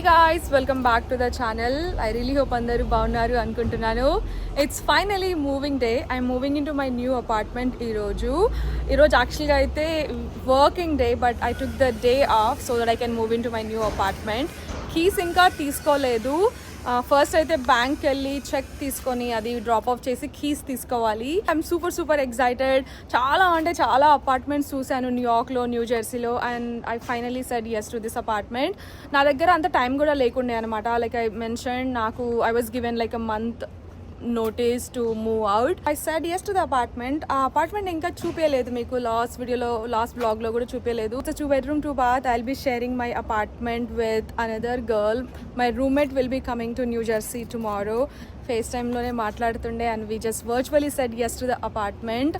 guys, welcome back to the channel. I really hope andaru baagunnaru anukuntunnanu. It's finally moving day. I'm moving into my new apartment ee roju actually ga aithe working day, but I took the day off so that I can move into my new apartment. Keys inka teeskoledu. First అయితే బ్యాంక్కి వెళ్ళి cheque తీసుకొని అది drop off చేసి keys తీసుకోవాలి. I'm super excited. చాలా apartments చూశాను న్యూయార్క్లో, న్యూ జెర్సీలో, and I finally said yes to this apartment. నా దగ్గర అంత టైం కూడా లేకుండే అనమాట. లైక్ ఐ మెన్షన్, నాకు I was given like a month notice to move out. I said yes to the apartment. ఆ అపార్ట్మెంట్ ఇంకా చూపించలేదు మీకు, లాస్ట్ బ్లాగ్ లో కూడా చూపించలేదు. It's a 2-bedroom 2-bath. I'll be sharing my apartment with another girl. My roommate will be coming to New Jersey tomorrow. FaceTime లోనే మాట్లాడుతుండే and we just virtually said yes to the apartment.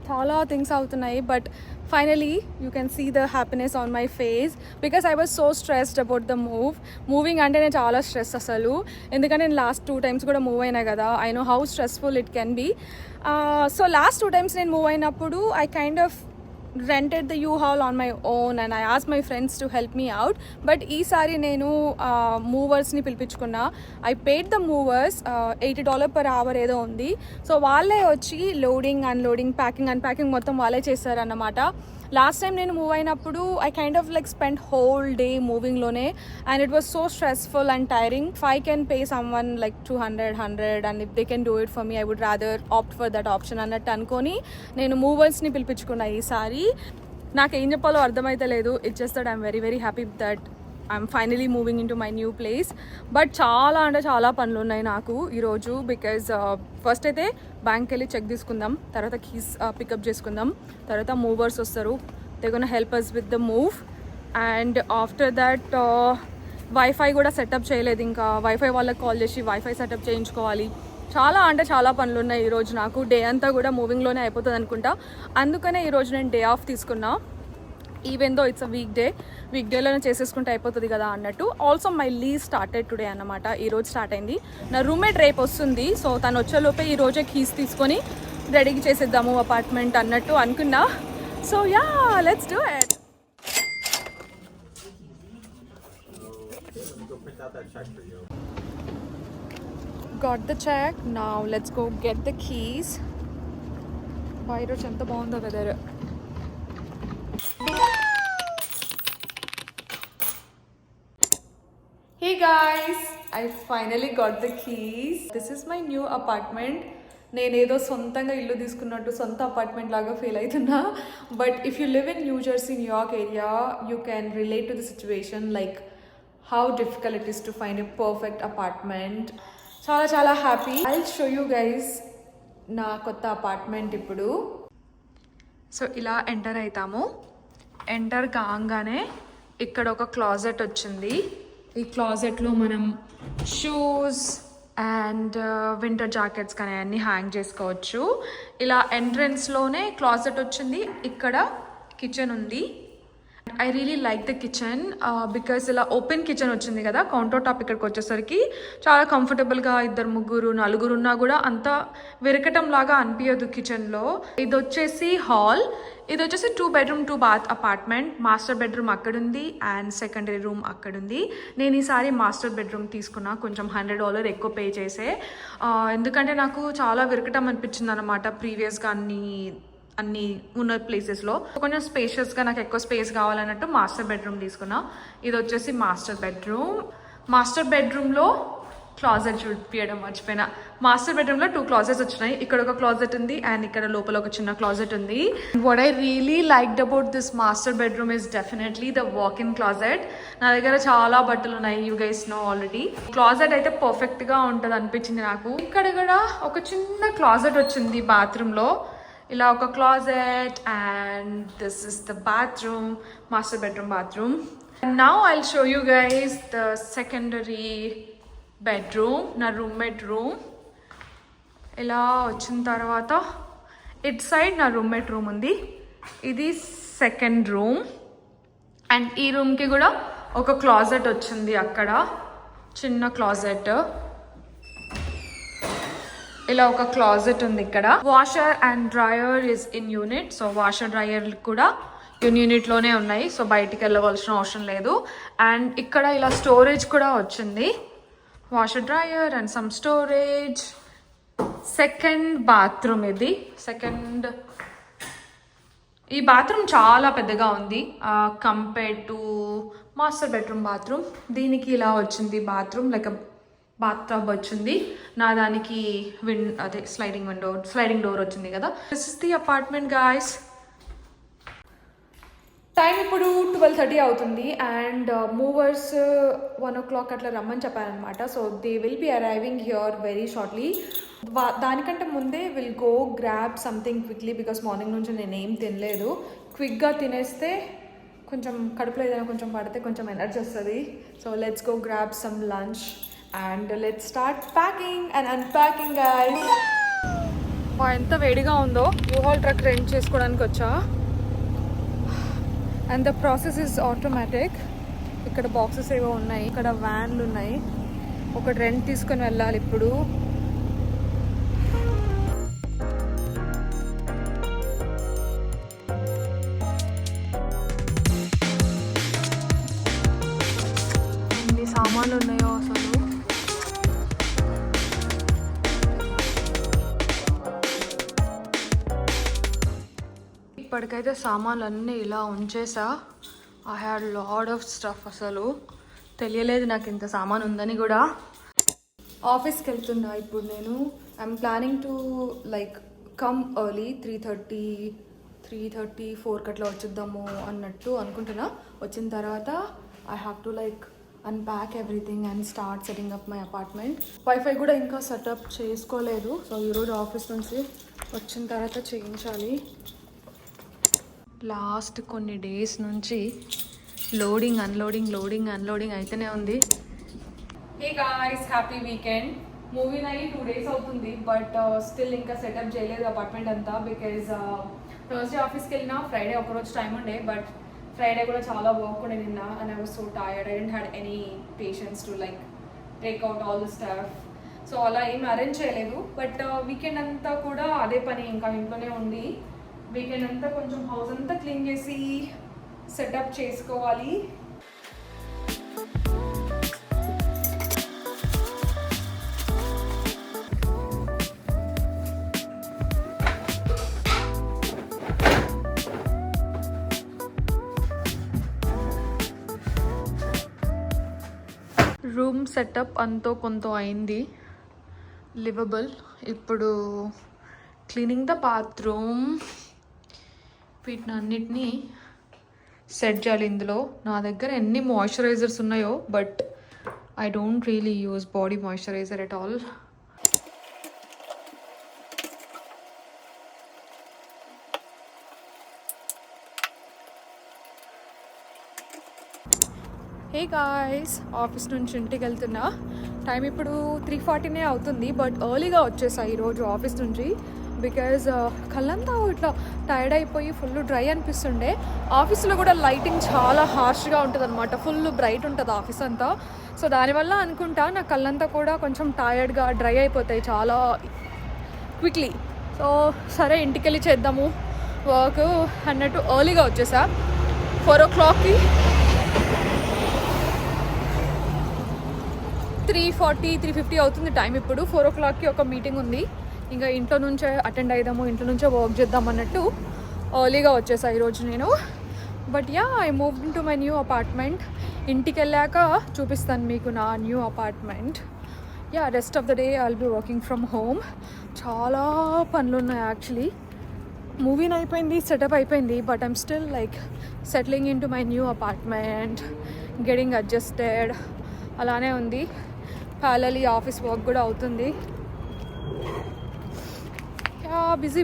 చాలా things అవుతున్నాయి, but finally you can see the happiness on my face because I was so stressed about the moving అంటే నేను చాలా stress అసలు, ఎందుకంటే నేను last 2 times కూడా move అయినా కదా. I know how stressful it can be. So last 2 times నేను మూవ్ అయినప్పుడు I kind of rented the U-Haul on my own and I asked my friends to help me out. But ఈసారి నేను మూవర్స్ని పిలిపించుకున్నా. I paid the movers $80 per hour ఏదో ఉంది. So వాళ్ళే వచ్చి loading, unloading, unpacking మొత్తం వాళ్ళే చేశారన్నమాట. లాస్ట్ టైం నేను మూవ్ అయినప్పుడు I kind of like spend whole day మూవింగ్లోనే and it was so stressful and tiring. If I can pay someone like 200 and if they can do it for me, I would rather opt for that option అన్నట్టు అనుకొని నేను మూవర్స్ని పిలిపించుకున్నా ఈసారి. నాకు ఏం చెప్పాలో అర్థమైతే లేదు. It's just that I'm very happy that I'm finally moving in to my new place. But చాలా పనులు ఉన్నాయి నాకు ఈరోజు. బికాజ్ ఫస్ట్ అయితే బ్యాంక్కి వెళ్ళి చెక్ తీసుకుందాం, తర్వాత కీస్ పికప్ చేసుకుందాం, తర్వాత మూవర్స్ వస్తారు. They gonna help us with the move. And after that wifi కూడా సెటప్ చేయలేదు, ఇంకా వైఫై వాళ్ళకి కాల్ చేసి వైఫై సెటప్ చేయించుకోవాలి. చాలా పనులు ఉన్నాయి ఈరోజు నాకు. డే అంతా కూడా మూవింగ్లోనే అయిపోతుంది అనుకుంటా. అందుకనే ఈరోజు నేను డే ఆఫ్ తీసుకున్నా. Even though it's a week డేలోనే చేసేసుకుంటే అయిపోతుంది కదా అన్నట్టు. Also my leave started today అన్నమాట. ఈరోజు స్టార్ట్ అయింది. నా రూమ్మేట్ రేపు వస్తుంది. సో తను వచ్చేలోపే ఈరోజే కీస్ తీసుకొని రెడీ చేసేద్దాము అపార్ట్మెంట్ అన్నట్టు అనుకున్నా. So yeah, let's do it. Got the check. Now let's go get the keys. ఈరోజు ఎంత బాగుందో weather. Hey guys, I finally got the keys. This is my new apartment. నేనేదో సొంతంగా ఇల్లు తీసుకున్నట్టు సొంత అపార్ట్మెంట్ లాగా ఫీల్ అవుతున్నా. But if you live in New Jersey, New York area, you can relate to the situation, like how difficult it is to find a perfect apartment. చాలా happy. I will show you guys నా కొత్త apartment ఇప్పుడు. So ఇలా enter అవుతాము. Enter కాగానే ఇక్కడ ఒక closet వచ్చింది. ఈ క్లాజెట్లో మనం షూస్ అండ్ వింటర్ జాకెట్స్ కానీ అన్నీ హ్యాంగ్ చేసుకోవచ్చు. ఇలా ఎంట్రన్స్లోనే క్లాజెట్ వచ్చింది. ఇక్కడ కిచెన్ ఉంది. I really like the kitchen because ఇలా ఓపెన్ కిచెన్ వచ్చింది కదా. కౌంటర్ టాప్ ఇక్కడికి వచ్చేసరికి చాలా కంఫర్టబుల్గా 2, 3, 4 ఉన్నా కూడా అంత విరకటం లాగా అనిపించదు కిచెన్లో. ఇది వచ్చేసి హాల్. ఇది వచ్చేసి 2-bedroom 2-bath apartment. Master bedroom అక్కడుంది అండ్ సెకండరీ రూమ్ అక్కడుంది. నేను ఈసారి మాస్టర్ బెడ్రూమ్ తీసుకున్నా, కొంచెం $100 ఎక్కువ పే చేసే. ఎందుకంటే నాకు చాలా విరకటం అనిపించింది అనమాట ప్రీవియస్గా అన్ని ఉన్న ప్లేసెస్లో. కొంచెం స్పేషియస్గా నాకు ఎక్కువ స్పేస్ కావాలన్నట్టు మాస్టర్ బెడ్రూమ్ తీసుకున్నా. ఇది వచ్చేసి మాస్టర్ బెడ్రూమ్లో క్లాజెట్ చూపించడం మర్చిపోయినా. మాస్టర్ బెడ్రూమ్లో 2 closets వచ్చినాయి. ఇక్కడ ఒక క్లాజెట్ ఉంది అండ్ ఇక్కడ లోపల ఒక చిన్న క్లాజెట్ ఉంది. What I really liked about this master bedroom is definitely the walk in closet. నా దగ్గర చాలా బట్టలు ఉన్నాయి, you guys know already. Closet అయితే పర్ఫెక్ట్గా ఉంటుంది అనిపించింది నాకు. ఇక్కడ కూడా ఒక చిన్న క్లాజెట్ వచ్చింది బాత్రూంలో. ఇలా ఒక closet and this is the bathroom, master bedroom bathroom. And now I will show you guys the secondary bedroom, నా రూమ్మేట్ రూమ్. ఇలా వచ్చిన తర్వాత ఇట్ సైడ్ నా రూమ్మేట్ రూమ్ ఉంది. ఇది సెకండ్ రూమ్ అండ్ ఈ రూమ్కి కూడా ఒక క్లాజెట్ వచ్చింది. అక్కడ చిన్న క్లాజెట్. ఇలా ఒక క్లాజెట్ ఉంది ఇక్కడ. Washer and dryer is in unit. So washer dryer కూడా యూనిట్లోనే ఉన్నాయి, సో బయటికి వెళ్ళవలసిన అవసరం లేదు. అండ్ ఇక్కడ ఇలా స్టోరేజ్ కూడా వచ్చింది, washer dryer and some storage. Second bathroom ఇది. ఈ బాత్రూమ్ చాలా పెద్దగా ఉంది compare to master bedroom bathroom. దీనికి ఇలా వచ్చింది బాత్రూమ్, లైక్ బాత్ టబ్ వచ్చింది. నా దానికి అదే స్లైడింగ్ డోర్ వచ్చింది కదా. This is the apartment guys. Time ఇప్పుడు 12:30 అవుతుంది అండ్ మూవర్స్ 1 o'clock అట్లా రమ్మని చెప్పారనమాట. So they will be arriving here very shortly. దానికంటే ముందే will go grab something quickly, because morning నుంచి నేను ఏం తినలేదు. క్విక్గా తినేస్తే కొంచెం కడుపులో ఏదైనా కొంచెం పడితే కొంచెం ఎనర్జీ వస్తుంది. So let's go grab some lunch and let's start packing and unpacking guys. ఎంత వేడిగా ఉందో. యూహాల్ ట్రక్ రెంట్ చేసుకోవడానికి వచ్చా and the process is automatic. ఇక్కడ బాక్సెస్ ఏవో ఉన్నాయి, ఇక్కడ వ్యాన్లు ఉన్నాయి. ఒకటి రెంట్ తీసుకొని వెళ్ళాలి ఇప్పుడు. ఎన్ని సామాన్లు ఉన్నాయో అసలు. ఇప్పటికైతే సామాన్లు అన్నీ ఇలా ఉంచేసా. I had lot of stuff. అసలు తెలియలేదు నాకు ఇంత సామాన్ ఉందని కూడా. ఆఫీస్కి వెళ్తున్నా ఇప్పుడు నేను. I'm planning to like come early 3:30 4 అట్లా వచ్చేద్దాము అన్నట్టు అనుకుంటున్నా. వచ్చిన తర్వాత I have to like unpack everything and start setting up my apartment. Wifi కూడా ఇంకా సెటప్ చేసుకోలేదు, సో ఈరోజు ఆఫీస్ నుంచి వచ్చిన తర్వాత చేయించాలి. లాస్ట్ కొన్ని డేస్ నుంచి లోడింగ్ అన్లోడింగ్ అయితేనే ఉంది. Hey guys, happy weekend. Movie అయ్యి 2 days అవుతుంది, బట్ స్టిల్ ఇంకా సెటప్ చేయలేదు అపార్ట్మెంట్ అంతా. బికాజ్ థర్స్డే ఆఫీస్కి వెళ్ళినా, ఫ్రైడే ఒకరోజు టైం ఉండే, బట్ ఫ్రైడే కూడా చాలా వర్క్ ఉండే నిన్న. And I was so tired. I didn't had any patience to like take out all the stuff. So అలా ఏం అరేంజ్ చేయలేదు. బట్ వీకెండ్ అంతా కూడా అదే పని, ఇంకా ఇంట్లోనే ఉంది. వీకెండ్ అంతా కొంచెం హౌస్ అంతా క్లీన్ చేసి సెటప్ చేసుకోవాలి. రూమ్ సెటప్ అంతో కొంత అయింది, లివబుల్. ఇప్పుడు క్లీనింగ్ ద బాత్రూమ్. వీటిని అన్నిటినీ సెట్ చేయాలి. ఇందులో నా దగ్గర ఎన్ని మాయిశ్చరైజర్స్ ఉన్నాయో, but I don't really use body moisturiser at all. Hey guys, office నుంచి ఇంటికి వెళ్తున్నా. టైం ఇప్పుడు 3:40 అవుతుంది, బట్ ఎర్లీగా వచ్చేసా ఈరోజు ఆఫీస్ నుంచి. బికాజ్ కళ్ళంతా ఇట్లా టైర్డ్ అయిపోయి ఫుల్ డ్రై అనిపిస్తుండే. ఆఫీస్లో కూడా లైటింగ్ చాలా హార్ష్గా ఉంటుంది అనమాట, ఫుల్ బ్రైట్ ఉంటుంది ఆఫీస్ అంతా. సో దానివల్ల అనుకుంటా నా కళ్ళంతా కూడా కొంచెం టైర్డ్గా డ్రై అయిపోతాయి చాలా క్విక్లీ. సో సరే ఇంటికి వెళ్ళి చేద్దాము వర్క్ అన్నట్టు ఎర్లీగా వచ్చేసా. 4 o'clockకి 3:50 అవుతుంది టైం ఇప్పుడు. 4 o'clockకి ఒక మీటింగ్ ఉంది. ఇంకా ఇంట్లో నుంచే అటెండ్ అయిదాము, ఇంట్లో నుంచే వర్క్ చేద్దాం అన్నట్టు ఎర్లీగా వచ్చేసా ఈరోజు నేను. But yeah, I moved in to my new apartment. ఇంటికి వెళ్ళాక చూపిస్తాను మీకు నా new apartment. Yeah, rest of the day I will be working from home. చాలా పనులు ఉన్నాయి యాక్చువల్లీ. మూవీ అయిపోయింది, సెటప్ అయిపోయింది, but I'm still like settling in to my new apartment, getting adjusted. అలానే ఉంది. ప్యారలీ ఆఫీస్ వర్క్ కూడా అవుతుంది. బిజీ.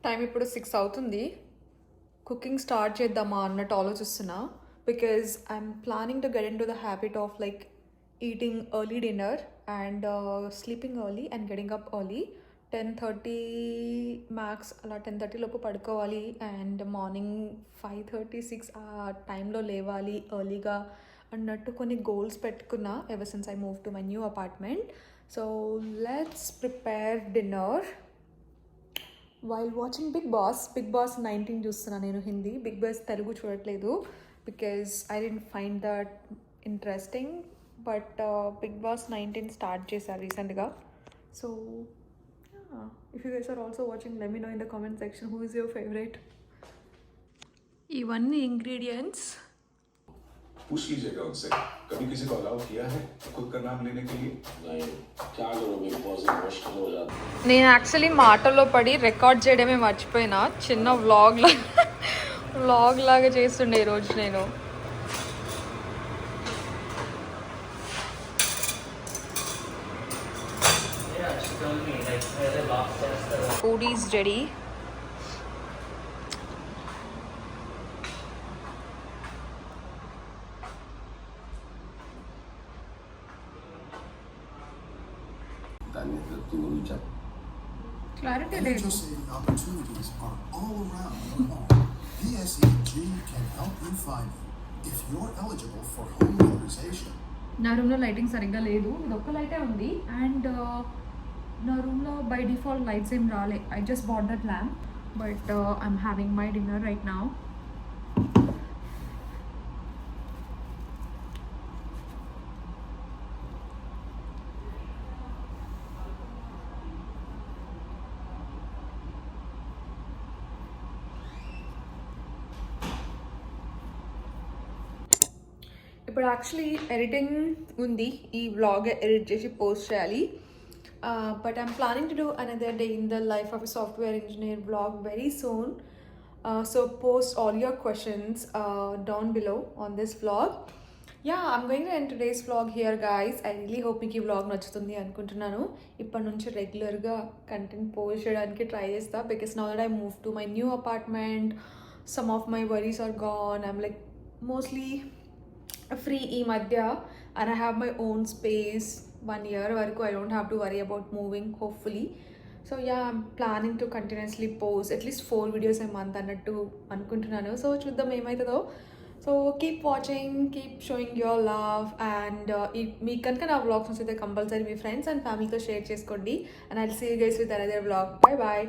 టైం ఇప్పుడు 6 అవుతుంది. కుకింగ్ స్టార్ట్ చేద్దామా అన్నట్టు ఆలోచిస్తున్నా. Because I'm planning to get in to the habit of like eating early dinner and sleeping early and getting up early. 10:30 max అలా 10:30 లోపు పడుకోవాలి. అండ్ మార్నింగ్ 5:30 6 ఆ టైంలో లేవాలి, ఎర్లీగా అన్నట్టు కొన్ని గోల్స్ పెట్టుకున్నా ever since I move to my new apartment. So let's prepare dinner while watching Bigg Boss 19 చూస్తున్నా నేను హిందీ. బిగ్ బాస్ తెలుగు చూడట్లేదు because I don't find that interesting. But Bigg Boss 19 start చేశారు రీసెంట్గా. So if you guys are also watching, let me know in the comment section who is your favorite. इवన్నీ ingredients पूछ लीजिएगा उनसे कभी किसी को allow किया है खुद का नाम लेने के लिए? नहीं, क्या करोगे, बहुत मुश्किल हो जाता है. నేను యాక్చువల్లీ మాటల్లో పడి రికార్డ్ చేయడమే మర్చిపోయినా. చిన్న వ్లాగ్ లాగా చేస్తుండే ఈరోజు నేను. Food is ready. Clarity లేదు. Literacy opportunities are all around your home. PSEG can help you find them. If you're eligible for home weatherization. నా రూమ్లో లైటింగ్ సరిగ్గా లేదు, ఇది ఒక్క లైటే ఉంది. అండ్ నా రూమ్లో బై డిఫాల్ట్ లైట్స్ ఏం రాలే. I just bat that lamp but I'm having my dinner right now. ఇప్పుడు యాక్చువల్లీ ఎడిటింగ్ ఉంది, ఈ వ్లాగ్ ఎడిట్ చేసి పోస్ట్ చేయాలి. But I'm planning to do another day in the life of a software engineer vlog very soon. So post all your questions down below on this vlog. Yeah, I'm going to end today's vlog here guys. I really hope మీకు ఈ vlog నచ్చుతుంది అనుకుంటున్నాను. ఇప్పటి నుంచి రెగ్యులర్గా content post చేయడానికి try చేస్తా because now that I move to my new apartment. Some of my worries are gone. I'm like mostly free ఈ మధ్య and I have my own space. 1 year వరకు I don't have to worry about moving hopefully. So yeah, I'm planning to continuously post at least 4 videos a month అన్నట్టు అనుకుంటున్నాను. So చూద్దాం ఏమవుతుందో. So keep watching, keep showing your love and మీకు కనుక నా vlogs నచ్చితే compulsory మీ friends and ఫ్యామిలీతో షేర్ చేసుకోండి. And I will see you guys with another vlog. Bye bye.